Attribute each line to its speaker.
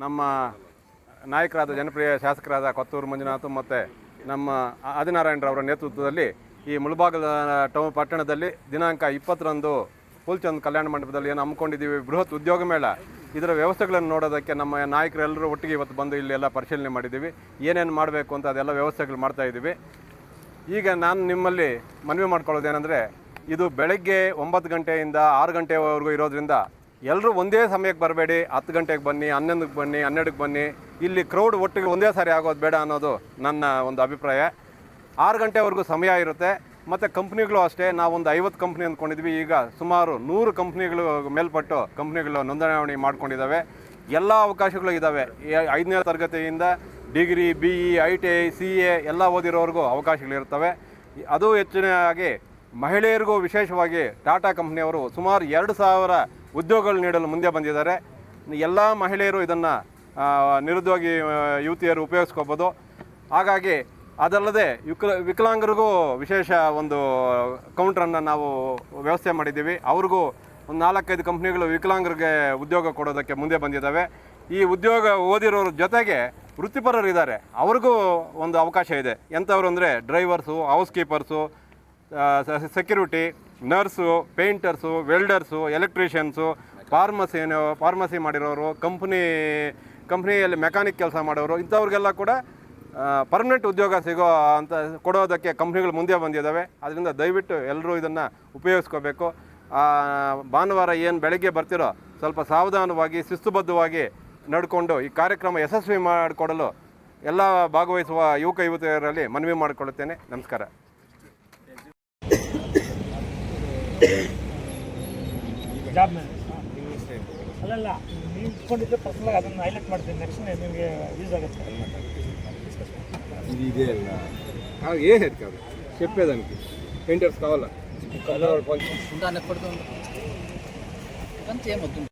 Speaker 1: ನಮ್ಮ ನಾಯಕರಾದ ಜನಪ್ರಿಯ ಶಾಸಕರಾದ ಕೊತ್ತೂರು ಮಂಜುನಾಥ್ ಮತ್ತು ನಮ್ಮ ಆದಿನಾರಾಯಣರವರ ನೇತೃತ್ವದಲ್ಲಿ ಈ ಮುಳಬಾಗಿಲ ಟೌನ್ ಪಟ್ಟಣದಲ್ಲಿ ದಿನಾಂಕ 20ರಂದು ಫುಲ್ಚಂದ್ ಕಲ್ಯಾಣ ಮಂಟಪದಲ್ಲಿ ಏನು ಹಮ್ಮಿಕೊಂಡಿದ್ದೀವಿ ಬೃಹತ್ ಉದ್ಯೋಗ ಮೇಳ. ಇದರ ವ್ಯವಸ್ಥೆಗಳನ್ನು ನೋಡೋದಕ್ಕೆ ನಮ್ಮ ನಾಯಕರೆಲ್ಲರೂ ಒಟ್ಟಿಗೆ ಇವತ್ತು ಬಂದು ಇಲ್ಲಿ ಎಲ್ಲ ಪರಿಶೀಲನೆ ಮಾಡಿದ್ದೀವಿ. ಏನೇನು ಮಾಡಬೇಕು ಅಂತ ಅದೆಲ್ಲ ವ್ಯವಸ್ಥೆಗಳು ಮಾಡ್ತಾಯಿದ್ದೀವಿ. ಈಗ ನಾನು ನಿಮ್ಮಲ್ಲಿ ಮನವಿ ಮಾಡ್ಕೊಳ್ಳೋದೇನೆಂದರೆ, ಇದು ಬೆಳಗ್ಗೆ 9 ಗಂಟೆಯಿಂದ 6 ಗಂಟೆವರೆಗೂ ಇರೋದ್ರಿಂದ ಎಲ್ಲರೂ ಒಂದೇ ಸಮಯಕ್ಕೆ ಬರಬೇಡಿ. 10 ಗಂಟೆಗೆ ಬನ್ನಿ, 11ಕ್ಕೆ ಬನ್ನಿ, 12ಕ್ಕೆ ಬನ್ನಿ. ಇಲ್ಲಿ ಕ್ರೌಡ್ ಒಟ್ಟಿಗೆ ಒಂದೇ ಸಾರಿ ಆಗೋದು ಬೇಡ ಅನ್ನೋದು ನನ್ನ ಒಂದು ಅಭಿಪ್ರಾಯ. 6 ಗಂಟೆವರೆಗೂ ಸಮಯ ಇರುತ್ತೆ. ಮತ್ತು ಕಂಪ್ನಿಗಳು ಅಷ್ಟೇ, ನಾವೊಂದು 50 ಕಂಪ್ನಿ ಅಂದ್ಕೊಂಡಿದ್ವಿ. ಈಗ ಸುಮಾರು 100 ಕಂಪ್ನಿಗಳು ಮೇಲ್ಪಟ್ಟು ಕಂಪ್ನಿಗಳು ನೋಂದಣಿ ಮಾಡ್ಕೊಂಡಿದ್ದಾವೆ. ಎಲ್ಲ ಅವಕಾಶಗಳು ಇದ್ದಾವೆ. 5ನೇ ತರಗತಿಯಿಂದ ಡಿಗ್ರಿ, BE, ITI, CA ಎಲ್ಲ ಓದಿರೋರಿಗೂ ಅವಕಾಶಗಳಿರ್ತವೆ. ಅದು ಹೆಚ್ಚಿನಾಗಿ ಮಹಿಳೆಯರಿಗೂ ವಿಶೇಷವಾಗಿ ಟಾಟಾ ಕಂಪ್ನಿಯವರು ಸುಮಾರು 2000 ಉದ್ಯೋಗಗಳು ನೀಡಲು ಮುಂದೆ ಬಂದಿದ್ದಾರೆ. ಎಲ್ಲ ಮಹಿಳೆಯರು ಇದನ್ನು ನಿರುದ್ಯೋಗಿ ಯುವತಿಯರು ಉಪಯೋಗಿಸ್ಕೋಬೋದು. ಹಾಗಾಗಿ ಅದಲ್ಲದೆ ವಿಕಲಾಂಗರಿಗೂ ವಿಶೇಷ ಒಂದು ಕೌಂಟ್ರನ್ನು ನಾವು ವ್ಯವಸ್ಥೆ ಮಾಡಿದ್ದೀವಿ. ಅವ್ರಿಗೂ ಒಂದು 4-5 ಕಂಪ್ನಿಗಳು ವಿಕಲಾಂಗರಿಗೆ ಉದ್ಯೋಗ ಕೊಡೋದಕ್ಕೆ ಮುಂದೆ ಬಂದಿದ್ದಾವೆ. ಈ ಉದ್ಯೋಗ ಓದಿರೋರ ಜೊತೆಗೆ ವೃತ್ತಿಪರರು ಇದ್ದಾರೆ, ಅವ್ರಿಗೂ ಒಂದು ಅವಕಾಶ ಇದೆ. ಎಂಥವ್ರು ಅಂದರೆ drivers, house keepers, security, nurse, painters, welders, electricians, pharmacy ಮಾಡಿರೋರು, ಕಂಪ್ನಿಯಲ್ಲಿ ಮೆಕ್ಯಾನಿಕ್ ಕೆಲಸ ಮಾಡೋರು, ಇಂಥವ್ರಿಗೆಲ್ಲ ಕೂಡ ಪರ್ಮನೆಂಟ್ ಉದ್ಯೋಗ ಸಿಗೋ ಅಂತ ಕೊಡೋದಕ್ಕೆ ಕಂಪ್ನಿಗಳು ಮುಂದೆ ಬಂದಿದ್ದಾವೆ. ಅದರಿಂದ ದಯವಿಟ್ಟು ಎಲ್ಲರೂ ಇದನ್ನು ಉಪಯೋಗಿಸ್ಕೋಬೇಕು. ಭಾನುವಾರ ಏನು ಬೆಳಗ್ಗೆ ಬರ್ತಿರೋ ಸ್ವಲ್ಪ ಸಾವಧಾನವಾಗಿ ಶಿಸ್ತುಬದ್ಧವಾಗಿ ನಡ್ಕೊಂಡು ಈ ಕಾರ್ಯಕ್ರಮ ಯಶಸ್ವಿ ಮಾಡಿಕೊಡಲು ಎಲ್ಲ ಭಾಗವಹಿಸುವ ಯುವಕ ಯುವತಿಯರಲ್ಲಿ ಮನವಿ ಮಾಡಿಕೊಳ್ಳುತ್ತೇನೆ. ನಮಸ್ಕಾರ.
Speaker 2: ಜಾಬ್ ಮೇಲೆ ಅಲ್ಲಲ್ಲ ನೀವು ಇಟ್ಕೊಂಡಿದ್ದರೆ ಪರ್ಸನಲಾಗಿ ಅದನ್ನು ಹೈಲೈಟ್ ಮಾಡ್ತೀನಿ. ನೆಕ್ಸ್ಟ್ ನಿಮಗೆ ಯೂಸ್ ఆಗುತ್ತೆ.
Speaker 1: ఇది ఇదే ఏ హెడ్ కాదు చెప్పేదానికి పెయింటర్స్ కావాలా కొంచెం ఏమవుతుంది.